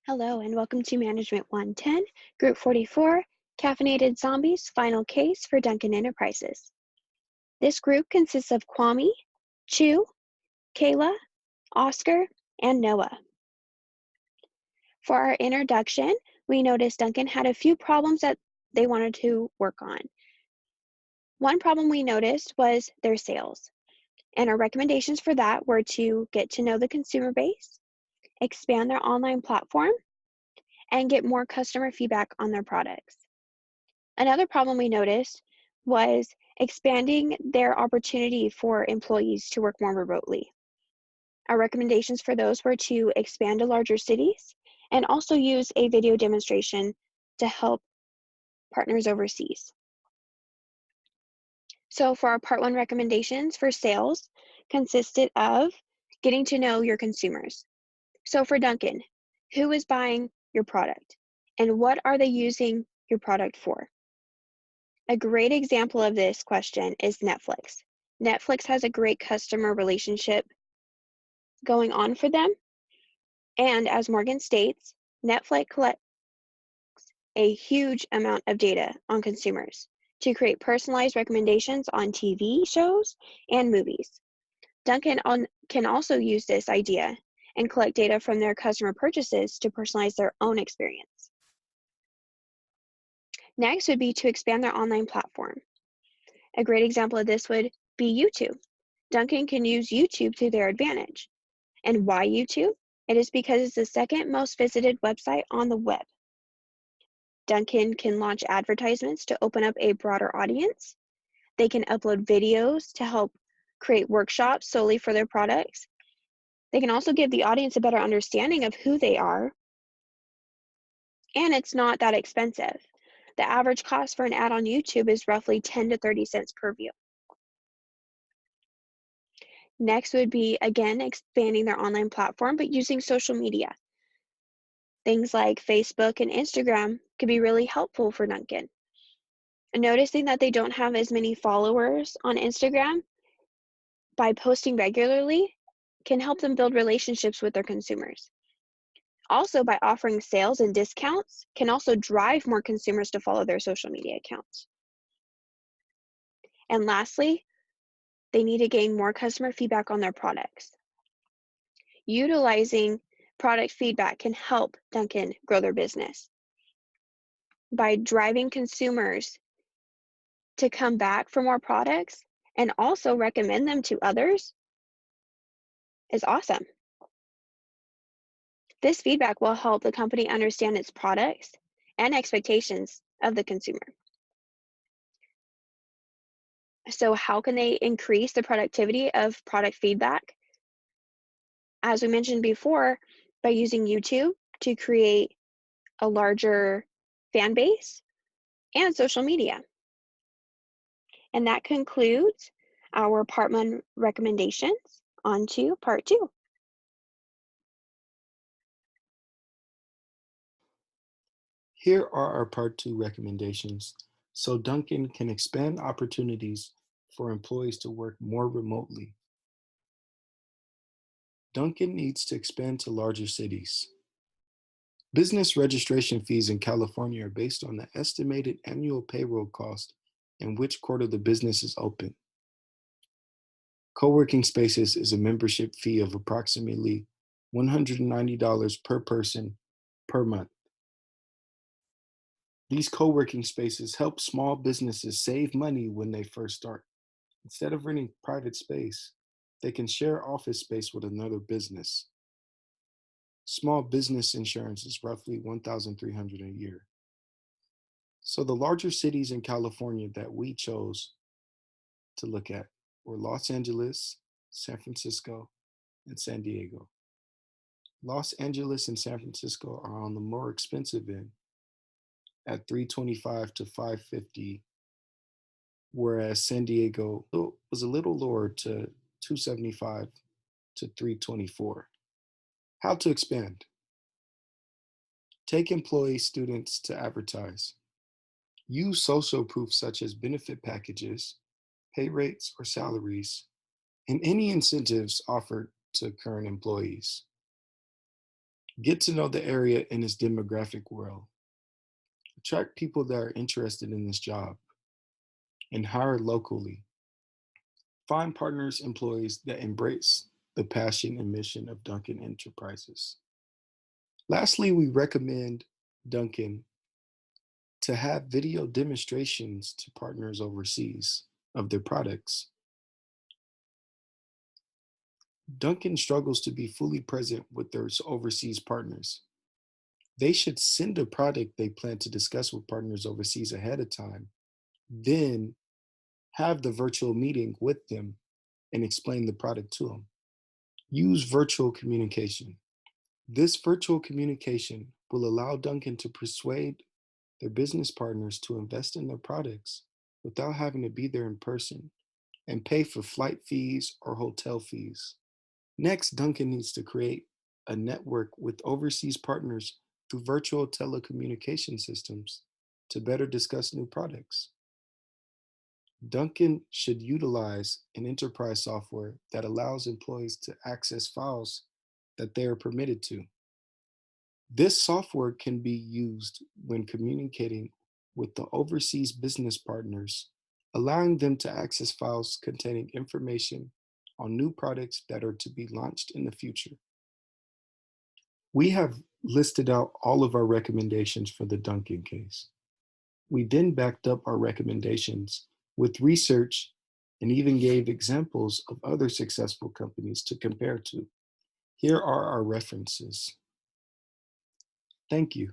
Hello and welcome to Management 110, Group 44, Caffeinated Zombies, Final Case for Duncan Enterprises. This group consists of Kwami, Chou, Kayla, Oscar, and Noah. For our introduction, we noticed Duncan had a few problems that they wanted to work on. One problem we noticed was their sales, and our recommendations for that were to get to know the consumer base, expand their online platform, and get more customer feedback on their products. Another problem we noticed was expanding their opportunity for employees to work more remotely. Our recommendations for those were to expand to larger cities and also use a video demonstration to help partners overseas. So for our part one recommendations for sales consisted of getting to know your consumers. So for Dunkin', who is buying your product and what are they using your product for? A great example of this question is Netflix. Netflix has a great customer relationship going on for them. And as Morgan states, Netflix collects a huge amount of data on consumers to create personalized recommendations on TV shows and movies. Dunkin' can also use this idea and collect data from their customer purchases to personalize their own experience. Next would be to expand their online platform. A great example of this would be YouTube. Dunkin' can use YouTube to their advantage. And why YouTube? It is because it's the second most visited website on the web. Dunkin' can launch advertisements to open up a broader audience. They can upload videos to help create workshops solely for their products. They can also give the audience a better understanding of who they are. And it's not that expensive. The average cost for an ad on YouTube is roughly 10 to 30 cents per view. Next would be, again, expanding their online platform, but using social media. Things like Facebook and Instagram could be really helpful for Dunkin'. Noticing that they don't have as many followers on Instagram, by posting regularly, can help them build relationships with their consumers. Also, by offering sales and discounts, can also drive more consumers to follow their social media accounts. And lastly, they need to gain more customer feedback on their products. Utilizing product feedback can help Dunkin' grow their business. By driving consumers to come back for more products and also recommend them to others is awesome. This feedback will help the company understand its products and expectations of the consumer. So how can they increase the productivity of product feedback? As we mentioned before, by using YouTube to create a larger fan base and social media. And that concludes our part one recommendations. On to part two. Here are our part two recommendations so Duncan can expand opportunities for employees to work more remotely. Duncan needs to expand to larger cities. Business registration fees in California are based on the estimated annual payroll cost and which quarter the business is open. Co-working spaces is a membership fee of approximately $190 per person per month. These co-working spaces help small businesses save money when they first start. Instead of renting private space, they can share office space with another business. Small business insurance is roughly $1,300 a year. So the larger cities in California that we chose to look at were Los Angeles, San Francisco, and San Diego. Los Angeles and San Francisco are on the more expensive end at $325 to $550, whereas San Diego was a little lower to $275 to $324. How to expand? Take employee students to advertise. Use social proof such as benefit packages, pay rates or salaries, and any incentives offered to current employees. Get to know the area and its demographic world. Attract people that are interested in this job and hire locally. Find partners, employees that embrace the passion and mission of Dunkin' Enterprises. Lastly, we recommend Dunkin' to have video demonstrations to partners overseas of their products. Dunkin' struggles to be fully present with their overseas partners. They should send a product they plan to discuss with partners overseas ahead of time, then have the virtual meeting with them and explain the product to them. Use virtual communication. This virtual communication will allow Dunkin' to persuade their business partners to invest in their products without having to be there in person and pay for flight fees or hotel fees. Next, Dunkin' needs to create a network with overseas partners through virtual telecommunication systems to better discuss new products. Dunkin' should utilize an enterprise software that allows employees to access files that they are permitted to. This software can be used when communicating with the overseas business partners, allowing them to access files containing information on new products that are to be launched in the future. We have listed out all of our recommendations for the Duncan case. We then backed up our recommendations with research and even gave examples of other successful companies to compare to. Here are our references. Thank you.